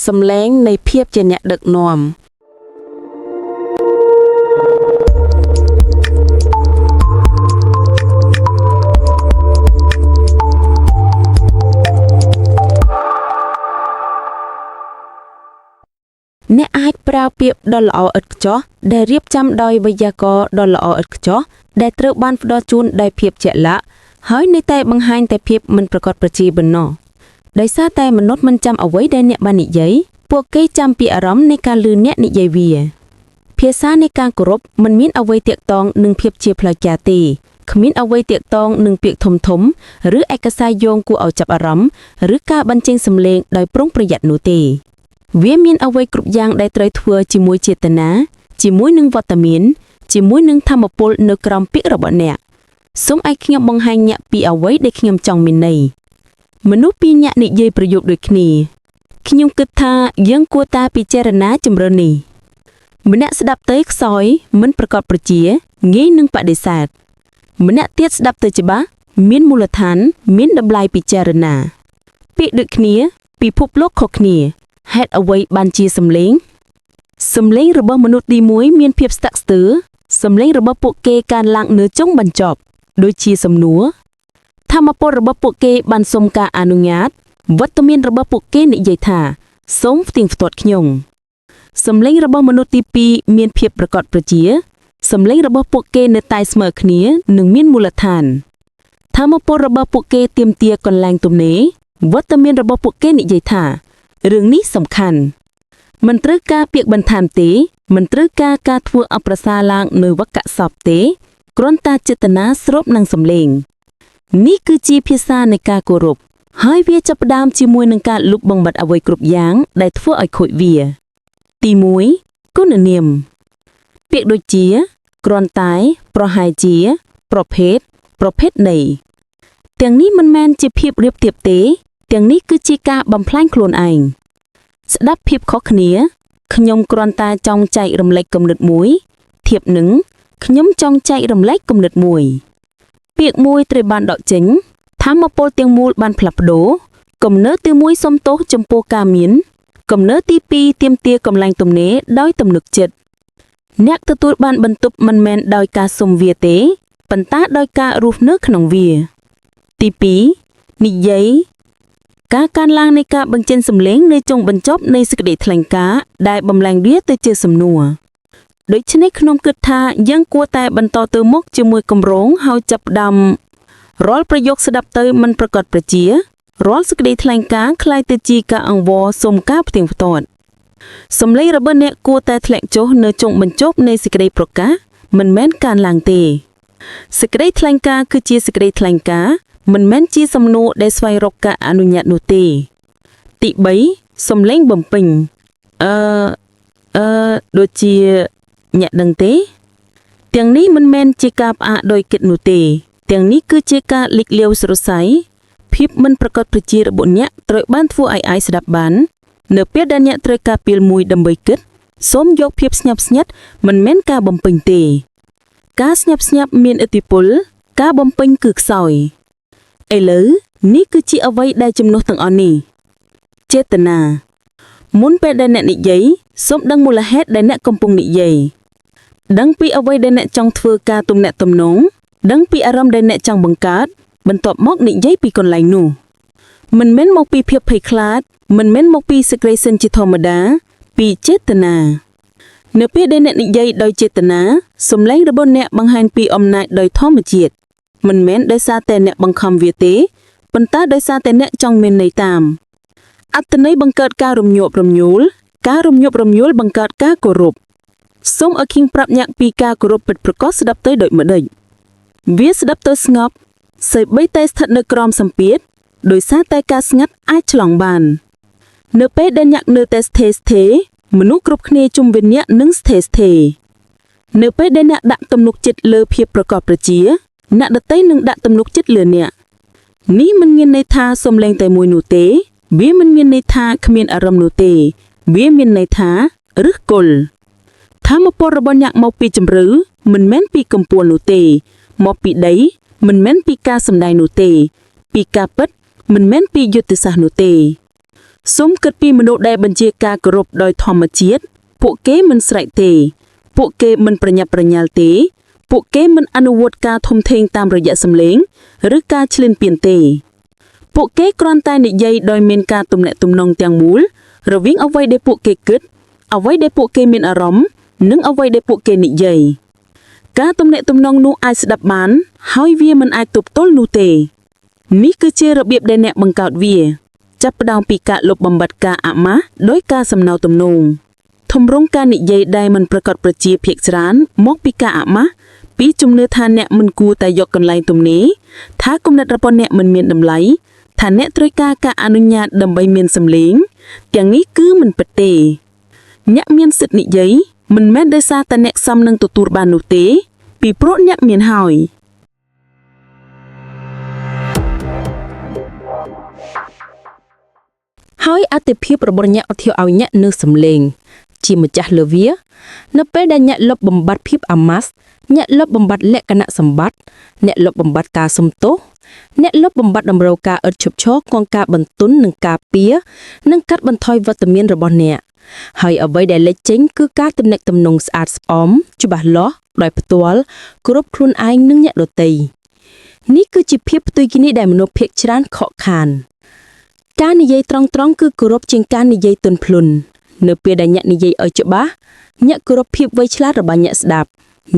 សំឡេងនៃភាពជាអ្នកដឹកនាំអ្នកអាចប្រើពាក្យដ៏ល្អឥតខ្ចោះដែលរៀបចំដោយវេយ្យាករណ៍ដ៏ល្អឥតខ្ចោះដែលត្រូវបានផ្ដល់ជូនដោយភាពជាក់លាក់ហើយនៅតែបង្ហាញតែភាពមិនប្រកបប្រជាប៉ុណ្ណោះដោយសារតែមនុស្សមិនចាំអ្វីដែលអ្នកបាននិយាយពួកគេចាំពីអារម្មណ៍នៃការឮអ្នកនិយាយវាភាសានៃការគោរពមិនមានអ្វីទាក់ទងនឹងភាពជាផ្លូវការទេគ្មានអ្វីទាក់ទងនឹងពាក្យធំឬឯកសារយោងគួរឲ្យចាប់អារម្មណ៍ឬការបញ្ចេញសំឡេងដោយប្រុងប្រយ័ត្ននោះទេវាមានអ្វីគ្រប់យ៉ាងដែលត្រូវធ្វើជាមួយចេតនាជាមួយនឹងវត្តមានជាមួយនឹងធម្មពលនៅក្រោមពាក្យរបស់អ្នកសូមឲ្យខ្ញុំបង្ហាញអ្នកពីអ្វីដែលខ្ញុំចង់មានន័យមនុស្សពីរនាក់និយាយប្រយោគដូចគ្នាខ្ញុំគិតថាយើងគួរតែពិចារណាជំរឿននេះម្នាក់ស្ដាប់ទៅខ្សោយមិនប្រកបប្រជាងាយនឹងបដិសេធម្នាក់ទៀតស្ដាប់ទៅច្បាស់មានមូលដ្ឋានមានតម្លៃពិចារណាពាក្យដូចគ្នាពិភពលោកខុសគ្នាហេតុអ្វីបានជាសំឡេងរបស់មនុស្សទី1មានភាពស្ទាក់ស្ទើរសំឡេងរបស់ពួកគេកើនឡើងនៅចុងបញ្ចប់ដូចជាសំណួរធម្មពលរបស់ពួកគេបានសុំការអនុញ្ញាតវត្តមានរបស់ពួកគេនិយាយថាសូមផ្ទៀងផ្ទាត់ខ្ញុំសំឡេងរបស់មនុស្សទី2មានភាពប្រកបប្រជាសំឡេងរបស់ពួកគេនៅតែស្មើគ្នានិងមានមូលដ្ឋានធម្មពលរបស់ពួកគេទាមទារកន្លែងទំនេរវត្តមានរបស់ពួកគេនិយាយថារឿងនេះសំខាន់មិនត្រូវការពាក្យបន្ថែមទេមិនត្រូវការធ្វើអប្រសាឡើងនៅវគ្គសពទេគ្រាន់តែចេតនាស្របនឹងសំឡេងនេះគឺជាភាសានៃការគោរពហើយវាចាប់ផ្ដើមជាមួយនឹងការលុបបំបាត់អ្វីគ្រប់យ៉ាងដែលធ្វើឲ្យខូចវាទី1គុណនាមពាក្យដូចជាគ្រាន់តែប្រហែលជាប្រភេទនៃទាំងនេះមិនមែនជាភាពរៀបទៀបទេទាំងនេះគឺជាការបំផ្លាញខ្លួនឯងស្ដាប់ភាពខុសគ្នាខ្ញុំគ្រាន់តែចង់ចែករំលែកគំនិតមួយធៀបនឹងខ្ញុំចង់ចែករំលែកគំនិតមួយពាក្យមួយត្រូវបានដកចេញធម្មពលទាំងមូលបានផ្លាស់ប្ដូរគំនិតទី1សុំទោសចំពោះការមានគំនិតទី2ទាមទារកម្លាំងទំនេរដោយទំនុកចិត្តអ្នកទទួលបានបន្ទប់មិនមែនដោយការសុំវាទេប៉ុន្តែដោយការរស់នៅក្នុងវាទី2និយាយការកើនឡើងនៃការបញ្ចេញសំឡេងនៅចុងបញ្ចប់នៃសេចក្តីថ្លែងការណ៍ដែលបំលែងវាទៅជាសំណួរដូច្នេះខ្ញុំគិតថាយើងគួរតែបន្តទៅមុខជាមួយគម្រោងហើយចាប់ផ្ដើមរាល់ប្រយោគស្ដាប់ទៅមិនប្រកបប្រជារាល់សេចក្តីថ្លែងការណ៍คล้ายទៅជាការអង្វរសុំការផ្ទៀងផ្ទាត់សំឡេងរបស់អ្នកគួរតែធ្លាក់ចុះនៅចុងបញ្ចប់នៃសេចក្តីប្រកាសមិនមែនកើនឡើងទេសេចក្តីថ្លែងការណ៍គឺជាសេចក្តីថ្លែងការណ៍មិនមែនជាសំណួរដែលស្វែងរកការអនុញ្ញាតនោះទេទី3សំឡេងបំពេញដូចជាអ្នកដឹងទេទាំងនេះមិនមែនជាការផ្អាកដោយគិតនោះទេទាំងនេះគឺជាការលិចលាវស្រស័យភាពមិនប្រកបប្រជារបស់អ្នកត្រូវបានធ្វើឲ្យអាយស្ដាប់បាននៅពេលដែលអ្នកត្រូវការពេលមួយដើម្បីគិតសូមយកភាពស្ញប់ស្ញែតមិនមែនការបំពេញទេការស្ញប់ស្ញាប់មានឥទ្ធិពលការបំពេញគឺខ្សោយឥឡូវនេះគឺជាអ្វីដែលជំនួសទាំងអស់នេះចេតនាមុនពេលដែលអ្នកនិយាយសូមដឹងមូលហេតុដែលអ្នកកំពុងនិយាយដឹងពីអ្វីដែលអ្នកចង់ធ្វើការទំនាក់ទំនងដឹងពីអារម្មណ៍ដែលអ្នកចង់បង្កើតបន្ទាប់មកនិយាយពីកន្លែងនោះមិនមែនមកពីភាពភ័យខ្លាចមិនមែនមកពីសេចក្តីសិនជាធម្មតាពីចេតនានៅពេលដែលអ្នកនិយាយដោយចេតនាសំឡេងរបស់អ្នកបង្ហាញពីអំណាចដោយធម្មជាតិមិនមែនដោយសារតែអ្នកបង្ខំវាទេប៉ុន្តែដោយសារតែអ្នកចង់មានន័យតាមអត្ថន័យបង្កើតការរំញោករំញោលការរំញោករំញោលបង្កើតការគោរពសូមឲ្យខ្ញុំប្រាប់អ្នកពីការគោរពពិតប្រាកដស្ដាប់ទៅដូចម្ដេចវាស្ដាប់ទៅស្ងប់សូម្បីតែស្ថិតនៅក្រោមសម្ពាធដោយសារតែការស្ងាត់អាចឆ្លងបាននៅពេលដែលអ្នកនៅតែស្ថេរមនុស្សគ្រប់គ្នាជុំវិញអ្នកនឹងស្ថេរនៅពេលដែលអ្នកដាក់ទំនុកចិត្តលើភាពប្រកបប្រជាអ្នកដទៃនឹងដាក់ទំនុកចិត្តលើអ្នកនេះមិនមានន័យថាសំឡេងតែមួយនោះទេវាមិនមានន័យថាគ្មានអារម្មណ៍នោះទេវាមានន័យថាឫសគល់ធម្មពលរបស់អ្នកមកពីជំរឿមិនមែនពីកម្ពស់នោះទេមកពីដីមិនមែនពីការសម្ដែងនោះទេពីការពិតមិនមែនពីយុទ្ធសាស្ត្រនោះទេ សូមគិតពីមនុស្សដែលបញ្ជាការគោរពដោយធម្មជាតិពួកគេមិនស្រែកទេពួកគេមិនប្រញាប់ប្រញាល់ទេពួកគេមិនអនុវត្តការធំធេងតាមរយៈសម្លេងឬការឈ្លានពានទេពួកគេគ្រាន់តែនិយាយដោយមានការទំនាក់ទំនងទាំងមូលរវាងអ្វីដែលពួកគេគិតអ្វីដែលពួកគេមានអារម្មណ៍និងអ្វីដែលពួកគេនិយាយការទំនាក់ទំនងនោះអាចស្ដាប់បានហើយវាមិនអាចទប់ទល់នោះទេនេះគឺជារបៀបដែលអ្នកបង្កើតវាចាប់ផ្ដើមពីការលុបបំបាត់ការអាម៉ាស់ដោយការសំណើទំនងទម្រង់ការនិយាយដែលមិនប្រកបប្រជាភាគច្រើនមកពីការអាម៉ាស់ពីជំនឿថាអ្នកមិនគួរតែយកកន្លែងទំនេរថាគំនិតរបស់អ្នកមិនមានតម្លៃថាអ្នកត្រូវការការអនុញ្ញាតដើម្បីមានសម្លេងទាំងនេះគឺមិនពិតទេអ្នកមានសិទ្ធិនិយាយមិនមែនដោយសារតែអ្នកសមនឹងទទួលបាននោះទេពីព្រោះអ្នកមានហើយហើយអតិភិបរបស់អ្នកឧទាហរណ៍ឲ្យអ្នកនៅសម្លេងជាម្ចាស់លើវានៅពេលដែលអ្នកលុបបំបាត់ភាពអាម៉ាស់អ្នកលុបបំបាត់លក្ខណៈសម្បត្តិអ្នកលុបបំបាត់ការសំទោសអ្នកលុបបំបាត់តម្រូវការឥតឈប់ឈរកងការបន្ទន់និងការពារនិងកាត់បន្ថយវត្តមានរបស់អ្នកហើយអ្វីដែលលេចចេញគឺការទំនាក់ទំនងស្អាតស្អំច្បាស់លាស់ដោយផ្ទាល់គ្រប់ខ្លួនឯងនិងអ្នកដទៃនេះគឺជាភាពផ្ទុយគ្នាដែលមនុស្សភាគច្រើនខកខានការនិយាយត្រង់ៗគឺគោរពជាងការនិយាយទន់ភ្លន់នៅពេលដែលអ្នកនិយាយឲ្យច្បាស់អ្នកគោរពភាពវៃឆ្លាតរបស់អ្នកស្ដាប់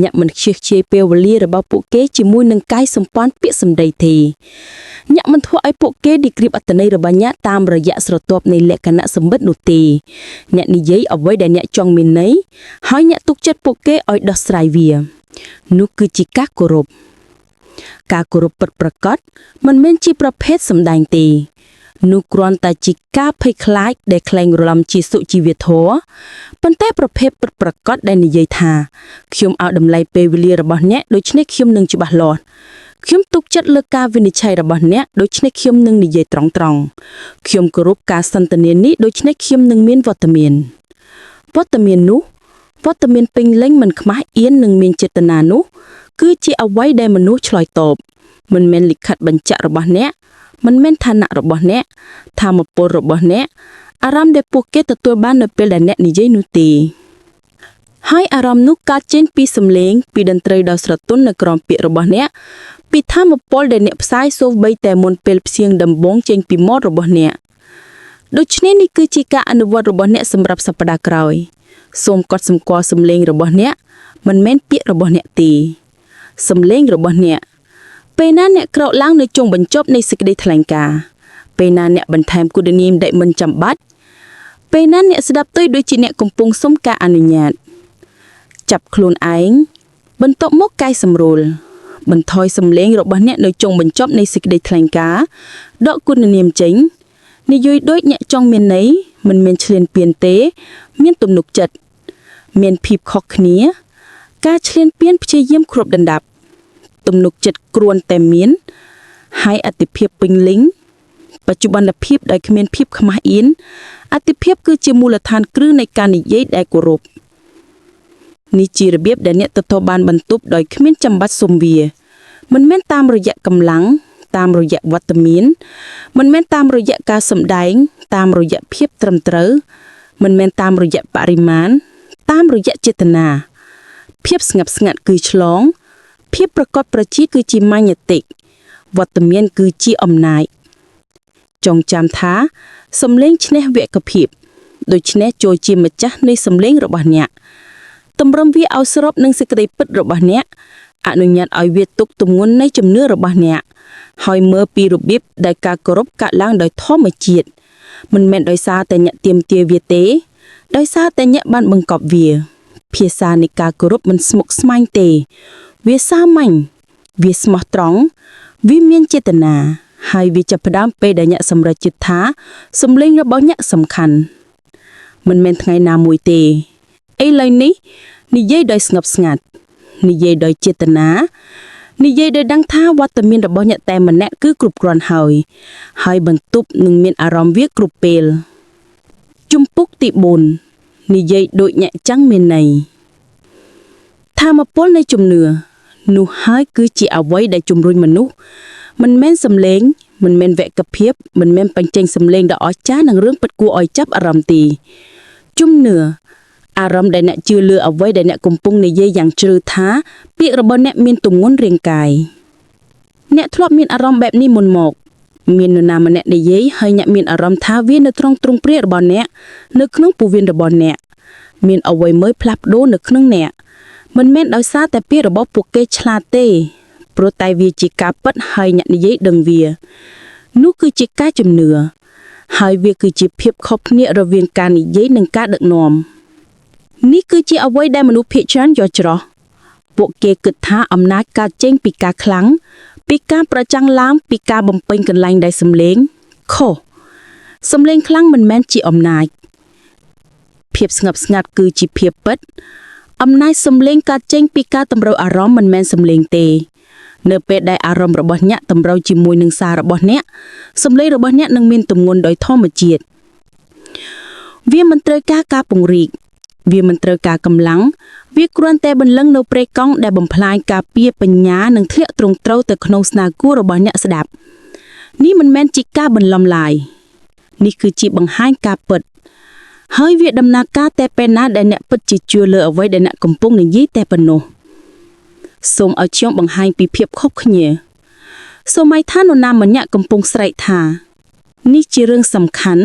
អ្នកមិនខ្ជិះខ្ជាយពេលវេលារបស់ពួកគេជាមួយនឹងកាយសម្ព័ន្ធពាក្យសម្ដីទេអ្នកមិនធ្វើឲ្យពួកគេឌីគ្រីបអត្ថន័យរបស់អ្នកតាមរយៈស្រទាប់នៃលក្ខណៈសម្បត្តិនោះទេអ្នកនិយាយអ្វីដែលអ្នកចង់មានន័យហើយអ្នកទុកចិត្តពួកគេឲ្យដោះស្រាយវានោះគឺជាការគោរពពិតប្រាកដមិនមែនជាប្រភេទសម្ដែងទេនោះគ្រាន់តែជាការភ័យខ្លាចដែលក្លែងរំលំជាសុជីវធម៌ប៉ុន្តែប្រភេទពិតប្រាកដដែលនិយាយថាខ្ញុំឲ្យតម្លៃពេលវេលារបស់អ្នកដូច្នេះខ្ញុំនឹងច្បាស់លាស់ខ្ញុំទុកចិត្តលើការវិនិច្ឆ័យរបស់អ្នកដូច្នេះខ្ញុំនឹងនិយាយត្រង់ខ្ញុំគោរពការសន្ទនានេះដូច្នេះខ្ញុំនឹងមានវត្តមាននោះវត្តមានពេញលេញមិនខ្មាស់អៀននឹងមានចេតនានោះគឺជាអ្វីដែលមនុស្សឆ្លើយតបមិនមែនលិខិតបញ្ជាក់របស់អ្នកមិនមែនឋានៈរបស់អ្នកធម៌ពលរបស់អ្នកអារម្មណ៍ដែលពួកគេទទួលបាននៅពេលដែលអ្នកនិយាយនោះទេហើយអារម្មណ៍នោះកើតចេញពីសំឡេងពីតន្ត្រីដ៏ស្រទន់នៅក្រោមពាក្យរបស់អ្នកពីធម៌ពលដែលអ្នកផ្សាយសូម្បីតែមុនពេលផ្សៀងដំបងចេញពីមាត់របស់អ្នកដូច្នេះនេះគឺជាការអនុវត្តរបស់អ្នកសម្រាប់សប្តាហ៍ក្រោយសូមកត់សម្គាល់សំឡេងរបស់អ្នកមិនមែនពាក្យរបស់អ្នកទេសំឡេងរបស់អ្នកពេលណាអ្នកក្រោកឡើងនៅចុងបញ្ចប់នៃសេចក្តីថ្លែងការណ៍ពេលណាអ្នកបន្ថែមគុណនាមដែលមិនចាំបាច់ពេលណាអ្នកស្ដាប់ទៅដូចជាអ្នកកំពុងសុំការអនុញ្ញាតចាប់ខ្លួនឯងបន្ទាប់មកកែសម្រួលបន្ថយសំឡេងរបស់អ្នកនៅចុងបញ្ចប់នៃសេចក្តីថ្លែងការណ៍ដកគុណនាមចេញនិយាយដូចអ្នកចង់មានន័យមិនមានឈ្លានពានទេមានទំនុកចិត្តមានភាពខុសគ្នាការឈ្លានពានព្យាយាមគ្របដណ្ដប់ទំនុកចិត្តគ្រួនតែមានហើយអតិភិបពេញលេញបច្ចុប្បន្នភាពដែលគ្មានភាពខ្មាស់អៀនអតិភិបគឺជាមូលដ្ឋានគ្រឹះនៃការនិយាយដែលគោរពនេះជារបៀបដែលអ្នកទទួលបានបន្ទប់ដោយគ្មានចាំបាច់សុំវាមិនមែនតាមរយៈកម្លាំងតាមរយៈវត្តមានមិនមែនតាមរយៈការសម្ដែងតាមរយៈភាពត្រឹមត្រូវមិនមែនតាមរយៈបរិមាណតាមរយៈចេតនាភាពស្ងប់ស្ងាត់គឺឆ្លងភាពប្រកបប្រជាគឺជាម៉ាញេទិកវត្តមានគឺជាអំណាចចងចាំថាសំឡេងឈ្នះវគ្គភាពដូច្នេះចូលជាម្ចាស់នៃសំឡេងរបស់អ្នកតម្រឹមវាឲ្យស្របនឹងសេចក្តីពិតរបស់អ្នកអនុញ្ញាតឲ្យវាទុកទម្ងន់នៃជំនឿរបស់អ្នកហើយមើលពីរបៀបដែលការគោរពកើតឡើងដោយធម្មជាតិមិនមែនដោយសារតែអ្នកទាមទារវាទេដោយសារតែអ្នកបានបង្កប់វាភាសានៃការគោរពមិនស្មុគស្មាញទេវាសាមញ្ញវាស្មោះត្រង់វាមានចេតនាហើយវាចាប់ផ្ដើមពេលដែលអ្នកសម្រេចចិត្តថាសំឡេងរបស់អ្នកសំខាន់មិនមែនថ្ងៃណាមួយទេឥឡូវនេះនិយាយដោយស្ងប់ស្ងាត់និយាយដោយចេតនានិយាយដោយដឹងថាវត្តមានរបស់អ្នកតែម្នាក់គឺគ្រប់គ្រាន់ហើយបន្ទប់នឹងមានអារម្មណ៍វាគ្រប់ពេលជំពូកទី4និយាយដូចអ្នកចង់មានន័យធម៌ពលនៃជំនឿនោះហើយគឺជាអ្វីដែលជំរុញមនុស្សមិនមែនសំឡេង មិនមែនវគ្គភាពមិនមែនបញ្ចេញសម្លេងដ៏អស្ចារ្យនឹងរឿងពិតគួរឲ្យចាប់អារម្មណ៍ទេជំនឿអារម្មណ៍ដែលអ្នកជឿលើអ្វីដែលអ្នកកំពុងនិយាយយ៉ាងជ្រៅថាពាក្យរបស់អ្នកមានទម្ងន់រាងកាយអ្នកធ្លាប់មានអារម្មណ៍បែបនេះមុនមកមាននរណាម្នាក់និយាយហើយអ្នកមានអារម្មណ៍ថាវានៅត្រង់ទ្រង់ព្រារបស់អ្នកនៅក្នុងពោះវៀនរបស់អ្នកមានអ្វីមួយផ្លាស់ប្ដូរនៅក្នុងអ្នកមិនមែនដោយសារតែពាក្យរបស់ពួកគេឆ្លាតទេព្រោះតែវាជាការពិតហើយអ្នកនិយាយដឹងវានោះគឺជាការជំនឿហើយវាគឺជាភាពខុសគ្នារវាងការនិយាយនិងការដឹកនាំនេះគឺជាអ្វីដែលមនុស្សភាគច្រើនយល់ច្រឡំពួកគេគិតថាអំណាចកើតចេញពីការខ្លាំងពីការប្រចាំងឡើងពីការបំពេញកន្លែងដែលសំឡេងខុសសំឡេងខ្លាំងមិនមែនជាអំណាចភាពស្ងប់ស្ងាត់គឺជាភាពពិតអំណាចសំឡេងកើតចេញពីការតម្រូវអារម្មណ៍មិនមែនសំឡេងទេនៅពេលដែលអារម្មណ៍របស់អ្នកតម្រូវជាមួយនឹងសាររបស់អ្នកសំឡេងរបស់អ្នកនឹងមានទម្ងន់ដោយធម្មជាតិវាមិនត្រូវការពង្រីកវាមិនត្រូវការកម្លាំងវាគ្រាន់តែបន្លឹងនៅព្រៃកង់ដែលបំផ្លាញការពារបញ្ញានិងធ្លាក់ត្រង់ត្រូវទៅក្នុងស្នាគូរបស់អ្នកស្ដាប់នេះមិនមែនជាការបន្លំឡើយនេះគឺជាបង្ហាញការពិតហើយវាដំណើរការតែពេលណាដែលអ្នកពិតជាជឿលើអ្វីដែលអ្នកកំពុងនិយាយតែប៉ុណ្ណោះសូមឲ្យខ្ញុំបង្ហាញពីភាពខុសគ្នាសូមឲ្យថានរណាម្នាក់កំពុងស្រែកថានេះជារឿងសំខាន់